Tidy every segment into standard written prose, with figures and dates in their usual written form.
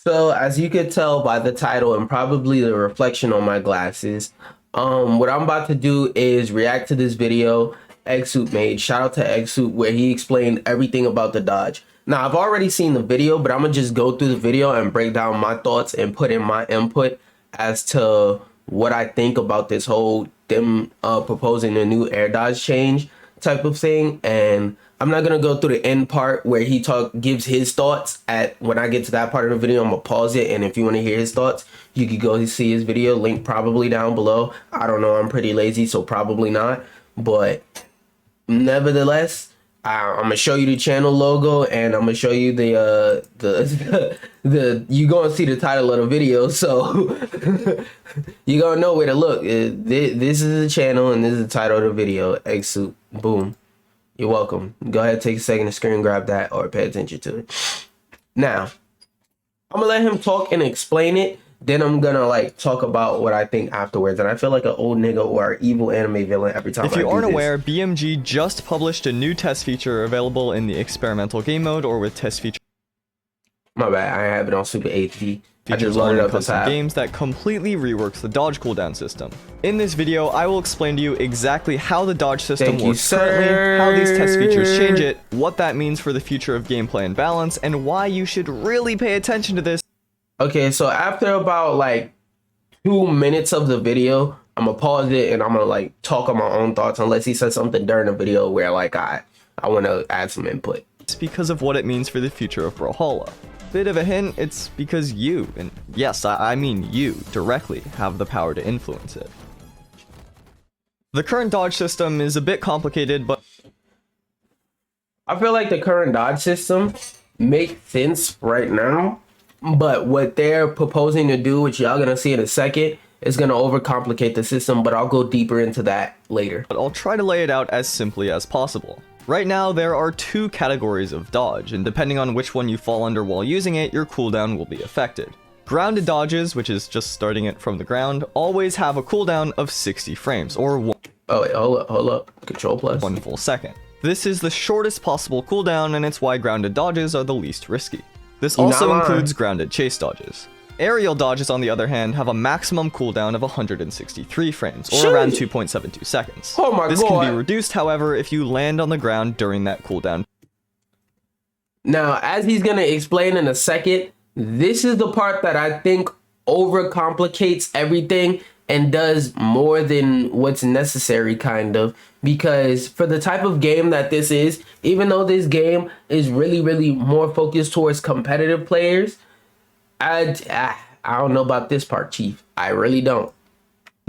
So as you could tell by the title and probably the reflection on my glasses, what I'm about to do is react to this video Eggsoup made. Shout out to Eggsoup where he explained everything about the Dodge. Now I've already seen the video, but I'm gonna just go through the video and break down my thoughts and put in my input as to what I think about this whole them proposing a new air dodge change type of thing. And I'm not gonna go through the end part where he gives his thoughts. At when I get to that part of the video, I'm gonna pause it, and if you want to hear his thoughts, you could go see his video, link probably down below. I don't know, I'm pretty lazy, so probably not, but nevertheless, I'm gonna show you the channel logo, and I'm gonna show you the you gonna see the title of the video, so you gonna know where to look. This is the channel, and this is the title of the video. Egg soup. Boom. You're welcome. Go ahead, take a second to screen grab that or pay attention to it. Now, I'm gonna let him talk and explain it. Then I'm gonna like talk about what I think afterwards. And I feel like an old nigga or an evil anime villain every time. If you aren't aware, BMG just published a new test feature available in the experimental game mode or with test feature. My bad, I have it on Super HD. I just loaded up custom games that completely reworks the dodge cooldown system. In this video, I will explain to you exactly how the dodge system works currently, how these test features change it, what that means for the future of gameplay and balance, and why you should really pay attention to this. Okay, so after about like 2 minutes of the video, I'm gonna pause it and I'm gonna like talk on my own thoughts unless he says something during the video where like I want to add some input. It's because of what it means for the future of Brawhalla. Bit of a hint, it's because you, and yes, I mean you, directly have the power to influence it. The current dodge system is a bit complicated, but I feel like the current dodge system makes sense right now, but what they're proposing to do, which y'all gonna see in a second, is gonna overcomplicate the system, but I'll go deeper into that later. But I'll try to lay it out as simply as possible. Right now, there are 2 categories of dodge, and depending on which one you fall under while using it, your cooldown will be affected. Grounded dodges, which is just starting it from the ground, always have a cooldown of 60 frames, or oh wait, hold up, Control plus 1 full second. This is the shortest possible cooldown, and it's why grounded dodges are the least risky. This also includes grounded chase dodges. Aerial dodges, on the other hand, have a maximum cooldown of 163 frames, or around 2.72 seconds. Oh my God. This can be reduced, however, if you land on the ground during that cooldown. Now, as he's gonna explain in a second, this is the part that I think overcomplicates everything and does more than what's necessary, kind of, because for the type of game that this is, even though this game is really more focused towards competitive players, I don't know about this part, Chief. I really don't.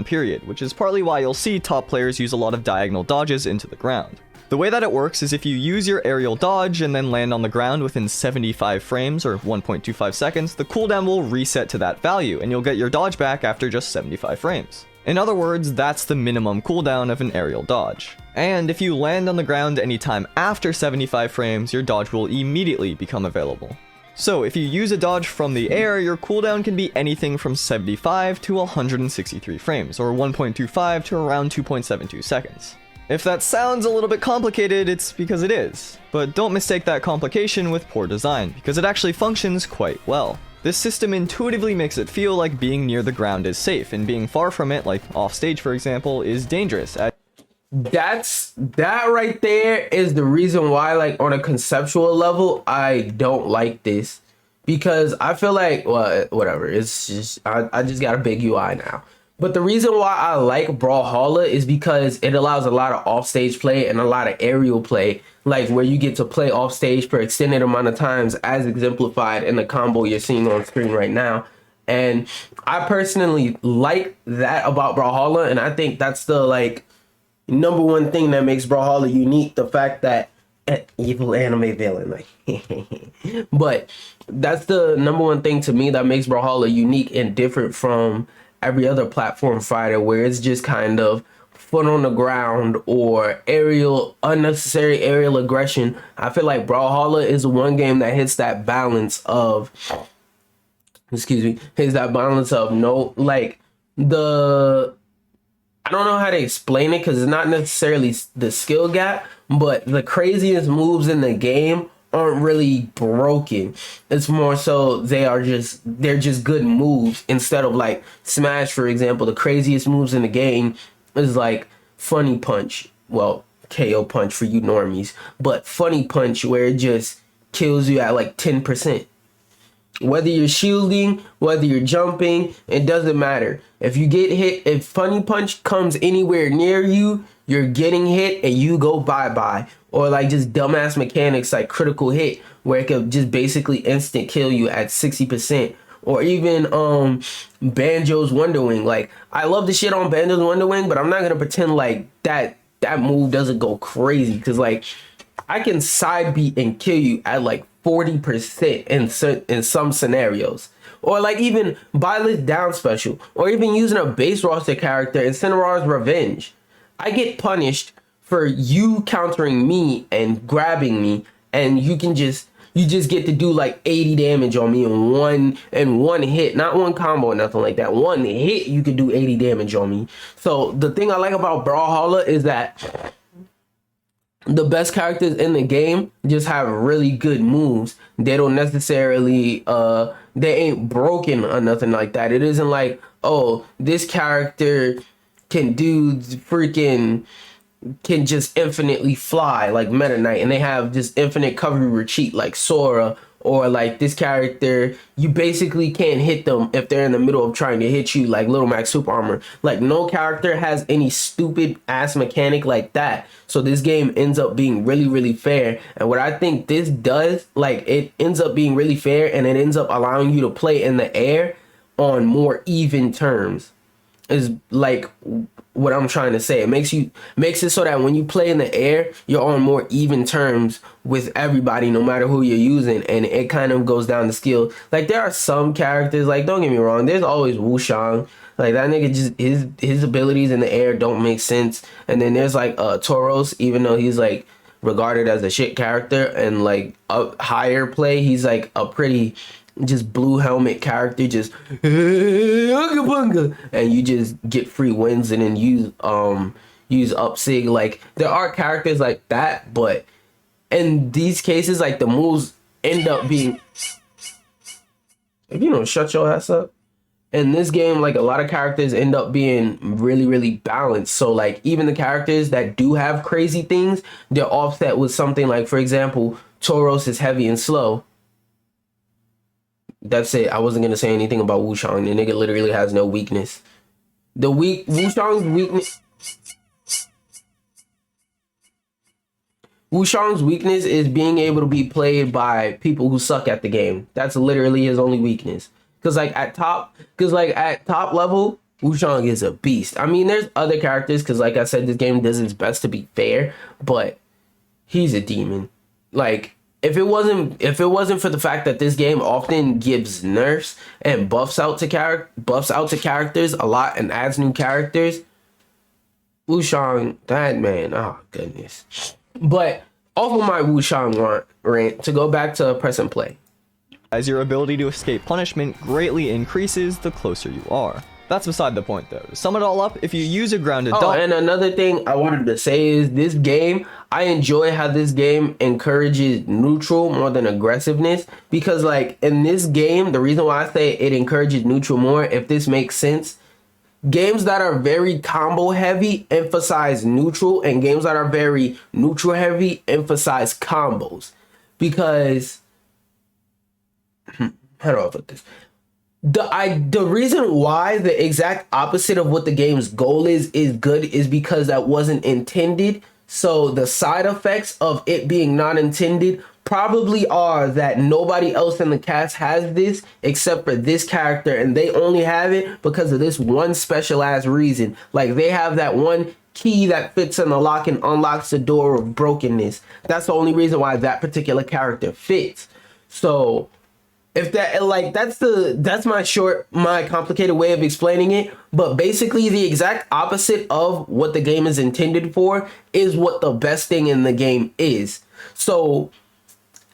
Period, which is partly why you'll see top players use a lot of diagonal dodges into the ground. The way that it works is if you use your aerial dodge and then land on the ground within 75 frames or 1.25 seconds, the cooldown will reset to that value and you'll get your dodge back after just 75 frames. In other words, that's the minimum cooldown of an aerial dodge. And if you land on the ground anytime after 75 frames, your dodge will immediately become available. So if you use a dodge from the air, your cooldown can be anything from 75 to 163 frames, or 1.25 to around 2.72 seconds. If that sounds a little bit complicated, it's because it is. But don't mistake that complication with poor design, because it actually functions quite well. This system intuitively makes it feel like being near the ground is safe, and being far from it, like off stage for example, is dangerous. That right there is the reason why, like, on a conceptual level, I don't like this, because I feel like, well, whatever, it's just I just got a big UI now. But the reason why I like Brawhalla is because it allows a lot of offstage play and a lot of aerial play, like where you get to play offstage for extended amount of times, as exemplified in the combo you're seeing on screen right now. And I personally like that about Brawhalla, and I think that's the like number one thing that makes Brawhalla unique, the fact that evil anime villain, like but that's the number one thing to me that makes Brawhalla unique and different from every other platform fighter, where it's just kind of foot on the ground or unnecessary aerial aggression. I feel like Brawhalla is the one game that hits that balance of no, like, I don't know how to explain it because it's not necessarily the skill gap, but the craziest moves in the game aren't really broken. It's more so they're just good moves instead of like Smash, for example. The craziest moves in the game is like Funny Punch. Well, KO Punch for you normies, but Funny Punch where it just kills you at like 10%. Whether you're shielding, whether you're jumping, it doesn't matter. If you get hit, if Funny Punch comes anywhere near you, you're getting hit and you go bye-bye. Or like just dumbass mechanics like Critical Hit, where it could just basically instant kill you at 60%. Or even Banjo's Wonderwing. Like, I love the shit on Banjo's Wonderwing, but I'm not gonna pretend like that move doesn't go crazy. Cause like I can side beat and kill you at like 40% in some scenarios. Or like even Byleth down special. Or even using a base roster character in Cinnabar's Revenge. I get punished for you countering me and grabbing me, and you just get to do like 80 damage on me in one hit, not one combo or nothing like that. One hit you could do 80 damage on me. So the thing I like about Brawhalla is that the best characters in the game just have really good moves. They don't necessarily they ain't broken or nothing like that. It isn't like, oh, this character can just infinitely fly like Meta Knight, and they have just infinite cover retreat like Sora. Or like this character, you basically can't hit them if they're in the middle of trying to hit you like Little Max Super Armor. Like no character has any stupid ass mechanic like that. So this game ends up being really, really fair. And what I think this does, like it ends up being really fair, and it ends up allowing you to play in the air on more even terms. Is like what I'm trying to say. It makes it so that when you play in the air, you're on more even terms with everybody, no matter who you're using, and it kind of goes down to skill. Like there are some characters, like don't get me wrong, there's always Wushang. Like that nigga just his abilities in the air don't make sense. And then there's like Tauros, even though he's like regarded as a shit character, and like a higher play, he's like a pretty just blue helmet character, just and you just get free wins and then use up sig. Like there are characters like that, but in these cases, like the moves end up being, if you don't shut your ass up. In this game, like a lot of characters end up being really, really balanced. So like even the characters that do have crazy things, they're offset with something like, for example, Tauros is heavy and slow. That's it. I wasn't gonna say anything about Wushang. The nigga literally has no weakness. Wushang's weakness is being able to be played by people who suck at the game. That's literally his only weakness. Cause like at top level, Wushang is a beast. I mean, there's other characters, cause like I said, this game does its best to be fair, but he's a demon. Like if it wasn't for the fact that this game often gives nerfs and buffs out to characters a lot and adds new characters, Wushang, that man, oh goodness. But off of my Wushang rant, to go back to press and play. As your ability to escape punishment greatly increases the closer you are. That's beside the point though. To sum it all up, if you use a grounded dodge... and another thing I wanted to say is this game, I enjoy how this game encourages neutral more than aggressiveness, because like in this game, the reason why I say it encourages neutral more, if this makes sense, games that are very combo heavy emphasize neutral, and games that are very neutral heavy emphasize combos. Because how do I put this? The reason why the exact opposite of what the game's goal is good is because that wasn't intended. So the side effects of it being not intended probably are that nobody else in the cast has this except for this character, and they only have it because of this one special ass reason. Like they have that one key that fits in the lock and unlocks the door of brokenness. That's the only reason why that particular character fits. So if that, like, that's my complicated way of explaining it, but basically the exact opposite of what the game is intended for is what the best thing in the game is. So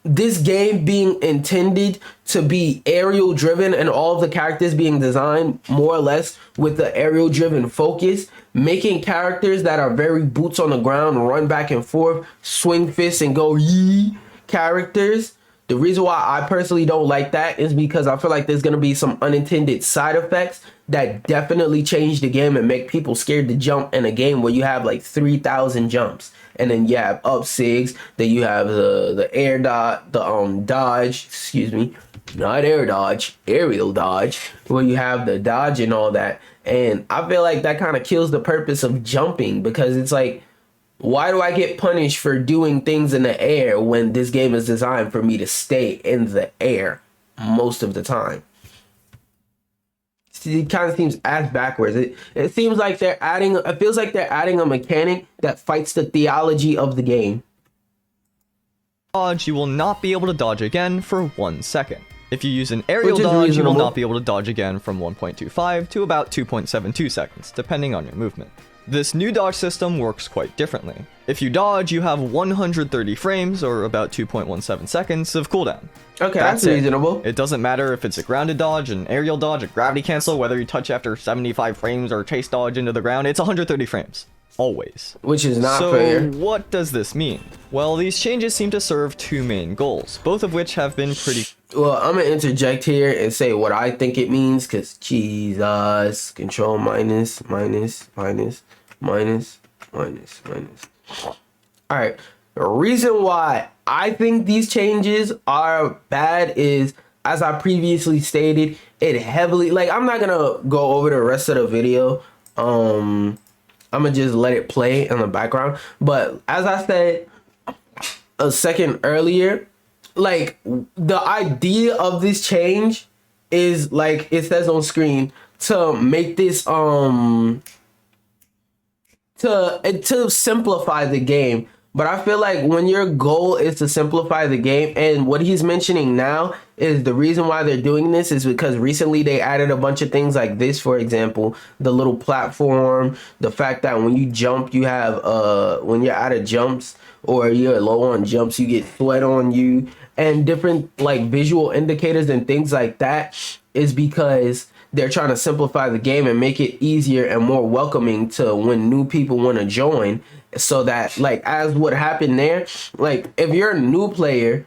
this game being intended to be aerial driven and all of the characters being designed more or less with the aerial driven focus, making characters that are very boots on the ground, run back and forth, swing fists and go yee, characters, the reason why I personally don't like that is because I feel like there's going to be some unintended side effects that definitely change the game and make people scared to jump in a game where you have like 3,000 jumps. And then you have up SIGs, then you have the air dot, the dodge, excuse me, not air dodge, aerial dodge, where you have the dodge and all that. And I feel like that kind of kills the purpose of jumping, because it's like, why do I get punished for doing things in the air when this game is designed for me to stay in the air most of the time? It kind of seems ass backwards. It seems like it feels like they're adding a mechanic that fights the theology of the game. Dodge, you will not be able to dodge again for 1 second. If you use an aerial dodge, you reasonable. will not be able to dodge again from 1.25 to about 2.72 seconds, depending on your movement. This new dodge system works quite differently. If you dodge, you have 130 frames, or about 2.17 seconds, of cooldown. Okay, that's reasonable. It doesn't matter if it's a grounded dodge, an aerial dodge, a gravity cancel, whether you touch after 75 frames or chase dodge into the ground, it's 130 frames. Always. Which is not So fair. what does this mean? Well, these changes seem to serve two main goals, both of which have been pretty... Well, I'm going to interject here and say what I think it means, because Jesus, control minus. Alright, the reason why I think these changes are bad is, as I previously stated, it heavily, like, I'm not gonna go over the rest of the video. I'm gonna just let it play in the background. But as I said a second earlier, like, the idea of this change is, like it says on screen, to make this to simplify the game. But I feel like when your goal is to simplify the game, and what he's mentioning now is the reason why they're doing this is because recently they added a bunch of things like this. For example, the little platform, the fact that when you jump, you have when you're out of jumps or you're low on jumps, you get sweat on you, and different like visual indicators and things like that, is because they're trying to simplify the game and make it easier and more welcoming to when new people want to join. So that, like, as what happened there, like, if you're a new player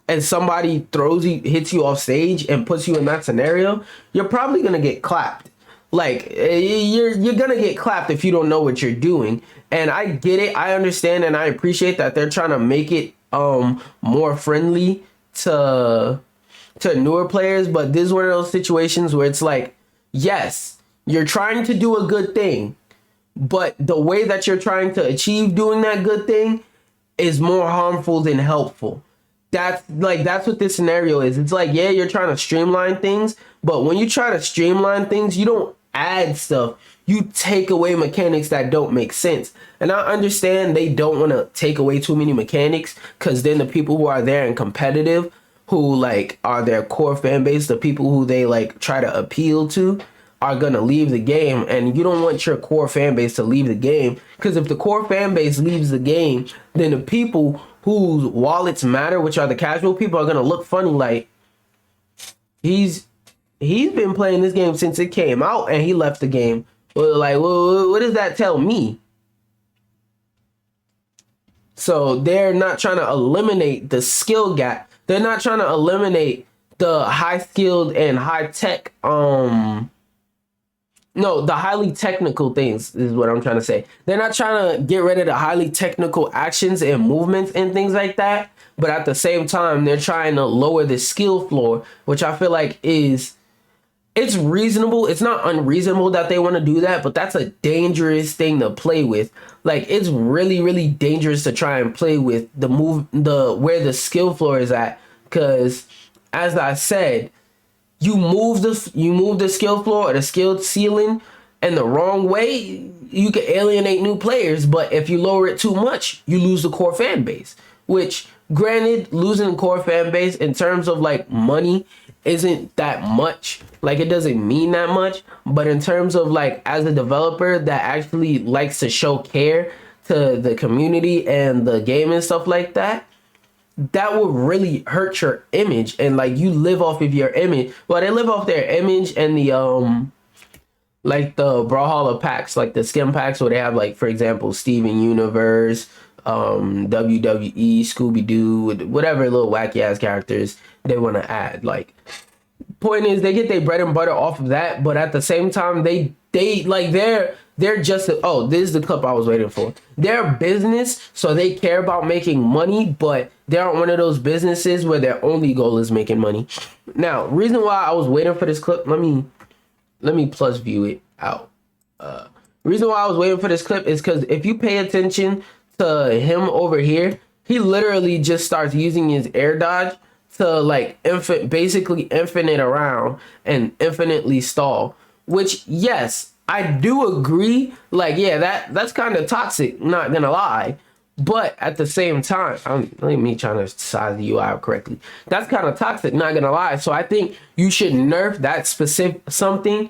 and somebody hits you off stage and puts you in that scenario, you're probably gonna get clapped. Like, you're gonna get clapped if you don't know what you're doing. And I get it, I understand, and I appreciate that they're trying to make it more friendly to newer players. But this is one of those situations where it's like, yes, you're trying to do a good thing, but the way that you're trying to achieve doing that good thing is more harmful than helpful. That's what this scenario is. It's like, yeah, you're trying to streamline things, but when you try to streamline things, you don't add stuff. You take away mechanics that don't make sense. And I understand they don't want to take away too many mechanics, because then the people who are there and competitive, who like are their core fan base, the people who they like try to appeal to, are gonna leave the game. And you don't want your core fan base to leave the game, because if the core fan base leaves the game, then the people whose wallets matter, which are the casual people, are gonna look funny, like, he's been playing this game since it came out and he left the game. Well, like, what does that tell me? So they're not trying to eliminate the skill gap. They're not trying to eliminate the high skilled and high tech the highly technical things is what I'm trying to say. They're not trying to get rid of the highly technical actions and movements and things like that, but at the same time, they're trying to lower the skill floor, which I feel like it's reasonable. It's not unreasonable that they want to do that, but that's a dangerous thing to play with. Like, it's really, really dangerous to try and play with where the skill floor is at, because as I said, you move the skill floor or the skill ceiling in the wrong way, you can alienate new players. But if you lower it too much, you lose the core fan base, which, granted, losing the core fan base in terms of like money isn't that much. Like, it doesn't mean that much, but in terms of like, as a developer that actually likes to show care to the community and the game and stuff like that, that would really hurt your image. And like, you live off of your image. Well, they live off their image and the like the Brawhalla packs, like the skin packs, where they have, like, for example, Steven Universe, WWE, Scooby Doo, whatever little wacky ass characters they want to add. Like, point is they get their bread and butter off of that, but at the same time they like they're just oh, this is the clip I was waiting for. They're a business, so they care about making money, but they aren't one of those businesses where their only goal is making money. Now, reason why I was waiting for this clip, let me plus view it out. Reason why I was waiting for this clip is because if you pay attention to him over here, he literally just starts using his air dodge to like basically infinite around and infinitely stall. Which, yes, I do agree. Like, yeah, that's kind of toxic. Not gonna lie. But at the same time, let me trying to size the UI out correctly. That's kind of toxic. Not gonna lie. So I think you should nerf that specific something.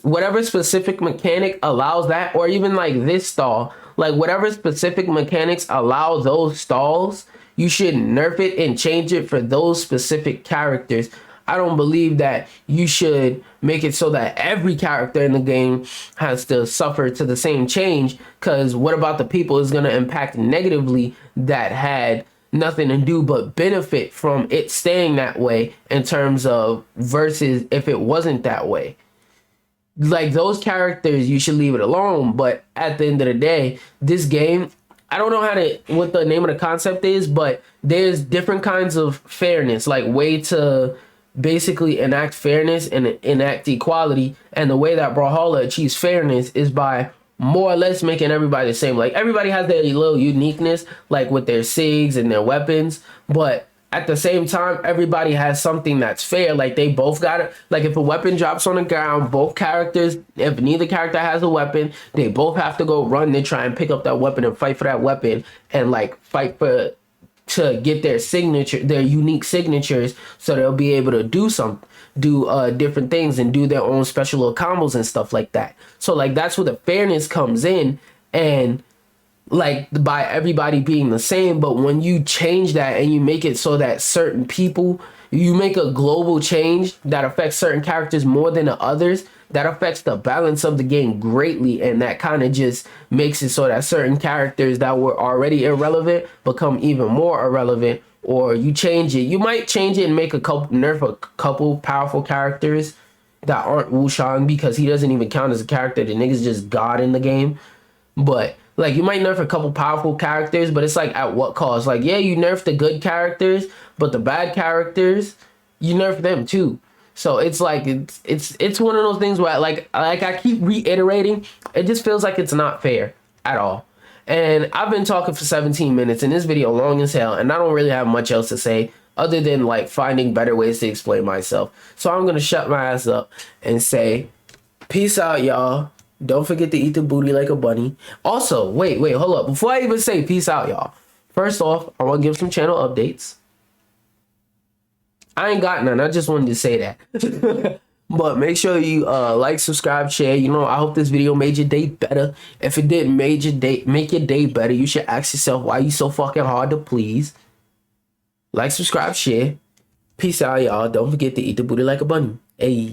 Whatever specific mechanic allows that, or even like this stall, like whatever specific mechanics allow those stalls, you should nerf it and change it for those specific characters. I don't believe that you should make it so that every character in the game has to suffer to the same change, because what about the people is going to impact negatively that had nothing to do but benefit from it staying that way, in terms of versus if it wasn't that way. Like, those characters, you should leave it alone. But at the end of the day, this game, I don't know what the name of the concept is, but there's different kinds of fairness, like way to basically enact fairness and enact equality. And the way that Brawhalla achieves fairness is by more or less making everybody the same. Like, everybody has their little uniqueness, like with their SIGs and their weapons, but at the same time, everybody has something that's fair. Like, they both got it. Like, if a weapon drops on the ground, both characters, if neither character has a weapon, they both have to go run and try and pick up that weapon and fight for that weapon, and like fight to get their signature, their unique signatures, so they'll be able to do different things and do their own special little combos and stuff like that. So like, that's where the fairness comes in, and like, by everybody being the same. But when you change that and you make it so that certain people, you make a global change that affects certain characters more than the others, that affects the balance of the game greatly. And that kind of just makes it so that certain characters that were already irrelevant become even more irrelevant. Or you change it, you might change it and make nerf a couple powerful characters that aren't Wushang, because he doesn't even count as a character. The nigga's just God in the game. But like, you might nerf a couple powerful characters, but it's like, at what cost? Like, yeah, you nerf the good characters, but the bad characters, you nerf them too. So it's like, it's one of those things where like I keep reiterating, it just feels like it's not fair at all. And I've been talking for 17 minutes, and this video long as hell, and I don't really have much else to say other than like finding better ways to explain myself. So I'm gonna shut my ass up and say, peace out, y'all. Don't forget to eat the booty like a bunny. Also, wait, hold up. Before I even say peace out, y'all, first off, I want to give some channel updates. I ain't got none. I just wanted to say that. But make sure you like, subscribe, share. You know, I hope this video made your day better. If it didn't make your day better, you should ask yourself, why you so fucking hard to please? Like, subscribe, share. Peace out, y'all. Don't forget to eat the booty like a bunny. Hey.